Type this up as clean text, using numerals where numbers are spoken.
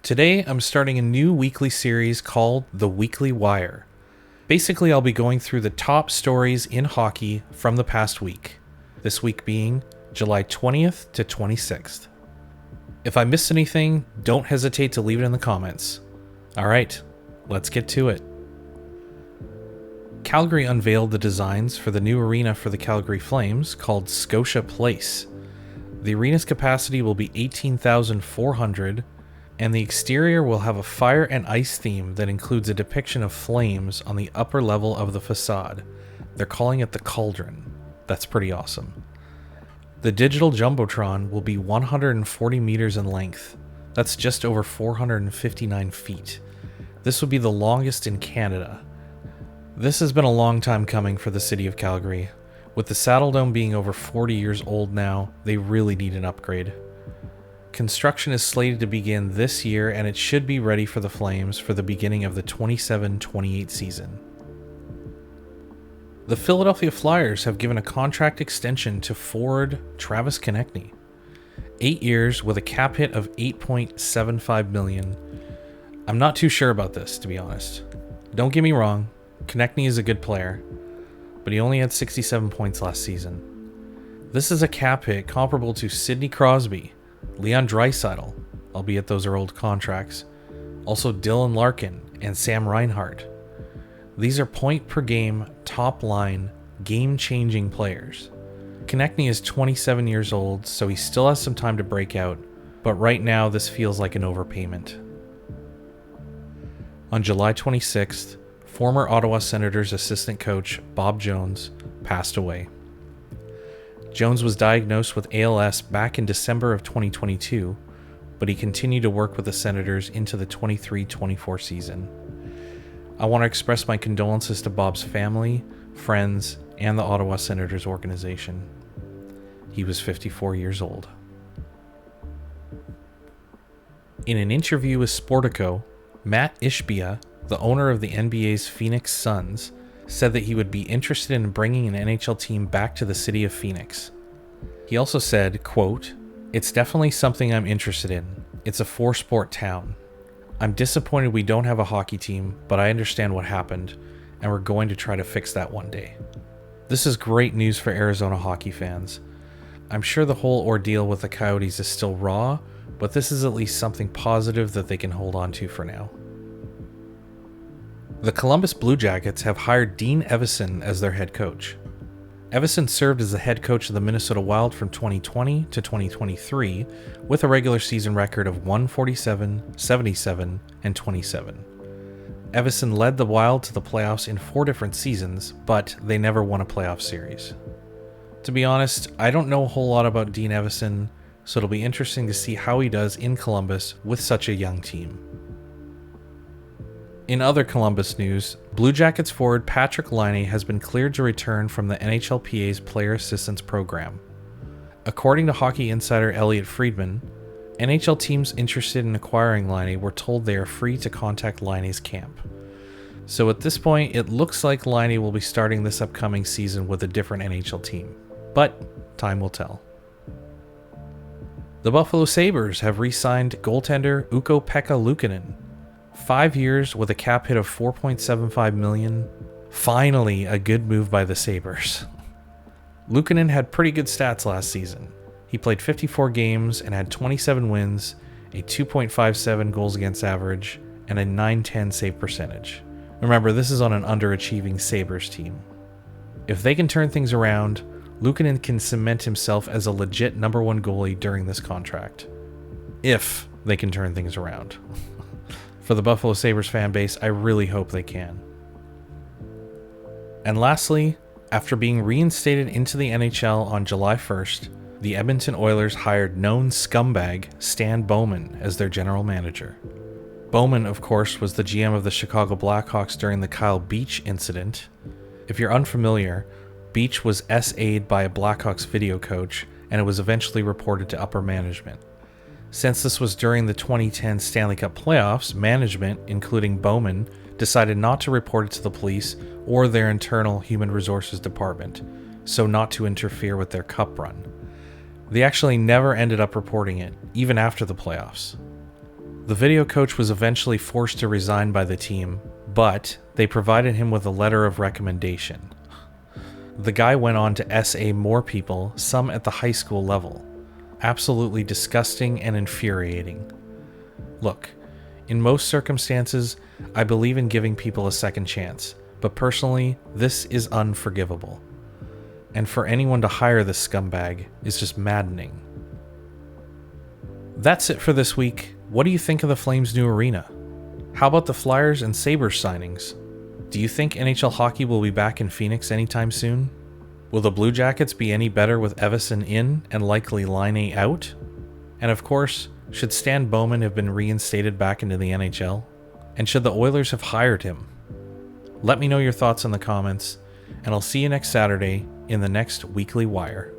Today, I'm starting a new weekly series called The Weekly Wire. Basically, I'll be going through the top stories in hockey from the past week, this week being July 20th to 26th. If I missed anything, don't hesitate to leave it in the comments. Alright, let's get to it. Calgary unveiled the designs for the new arena for the Calgary Flames called Scotia Place. The arena's capacity will be 18,400, and the exterior will have a fire and ice theme that includes a depiction of flames on the upper level of the facade. They're calling it the Cauldron. That's pretty awesome. The digital Jumbotron will be 140 meters in length. That's just over 459 feet. This will be the longest in Canada. This has been a long time coming for the city of Calgary. With the Saddledome being over 40 years old now, they really need an upgrade. Construction is slated to begin this year, and it should be ready for the Flames for the beginning of the 27-28 season. The Philadelphia Flyers have given a contract extension to forward Travis Konecny. 8 years with a cap hit of $8.75 million. I'm not too sure about this, to be honest. Don't get me wrong, Konecny is a good player, but he only had 67 points last season. This is a cap hit comparable to Sidney Crosby, Leon Draisaitl, albeit those are old contracts, also Dylan Larkin and Sam Reinhart. These are point per game, top line, game-changing players. Konecny is 27 years old, so he still has some time to break out, but right now this feels like an overpayment. On July 26th, former Ottawa Senators assistant coach Bob Jones passed away. Jones was diagnosed with ALS back in December of 2022, but he continued to work with the Senators into the 23-24 season. I want to express my condolences to Bob's family, friends, and the Ottawa Senators organization. He was 54 years old. In an interview with Sportico, Matt Ishbia, the owner of the NBA's Phoenix Suns, said that he would be interested in bringing an NHL team back to the city of Phoenix. He also said, quote, "It's definitely something I'm interested in. It's a four-sport town. I'm disappointed we don't have a hockey team, but I understand what happened, and we're going to try to fix that one day." This is great news for Arizona hockey fans. I'm sure the whole ordeal with the Coyotes is still raw, but this is at least something positive that they can hold on to for now. The Columbus Blue Jackets have hired Dean Evason as their head coach. Evason served as the head coach of the Minnesota Wild from 2020 to 2023 with a regular season record of 147, 77, and 27. Evason led the Wild to the playoffs in 4 different seasons, but they never won a playoff series. To be honest, I don't know a whole lot about Dean Evason, so it'll be interesting to see how he does in Columbus with such a young team. In other Columbus news, Blue Jackets forward Patrik Laine has been cleared to return from the NHLPA's Player Assistance Program. According to hockey insider Elliot Friedman, NHL teams interested in acquiring Laine were told they are free to contact Laine's camp. So at this point, it looks like Laine will be starting this upcoming season with a different NHL team, but time will tell. The Buffalo Sabres have re-signed goaltender Ukko-Pekka Luukkonen. 5 years with a cap hit of $4.75 million. Finally, a good move by the Sabres. Luukkonen had pretty good stats last season. He played 54 games and had 27 wins, a 2.57 goals against average, and a .910 save percentage. Remember, this is on an underachieving Sabres team. If they can turn things around, Luukkonen can cement himself as a legit number 1 goalie during this contract. If they can turn things around. For the Buffalo Sabres fan base, I really hope they can. And lastly, after being reinstated into the NHL on July 1st, the Edmonton Oilers hired known scumbag Stan Bowman as their general manager. Bowman, of course, was the GM of the Chicago Blackhawks during the Kyle Beach incident. If you're unfamiliar, Beach was SA'd by a Blackhawks video coach, and it was eventually reported to upper management. Since this was during the 2010 Stanley Cup playoffs, management, including Bowman, decided not to report it to the police or their internal human resources department, so not to interfere with their cup run. They actually never ended up reporting it, even after the playoffs. The video coach was eventually forced to resign by the team, but they provided him with a letter of recommendation. The guy went on to SA more people, some at the high school level. Absolutely disgusting and infuriating. Look, in most circumstances, I believe in giving people a second chance, but personally, this is unforgivable. And for anyone to hire this scumbag is just maddening. That's it for this week. What do you think of the Flames' new arena? How about the Flyers and Sabres signings? Do you think NHL hockey will be back in Phoenix anytime soon? Will the Blue Jackets be any better with Evason in and likely Laine out? And of course, should Stan Bowman have been reinstated back into the NHL? And should the Oilers have hired him? Let me know your thoughts in the comments, and I'll see you next Saturday in the next Weekly Wire.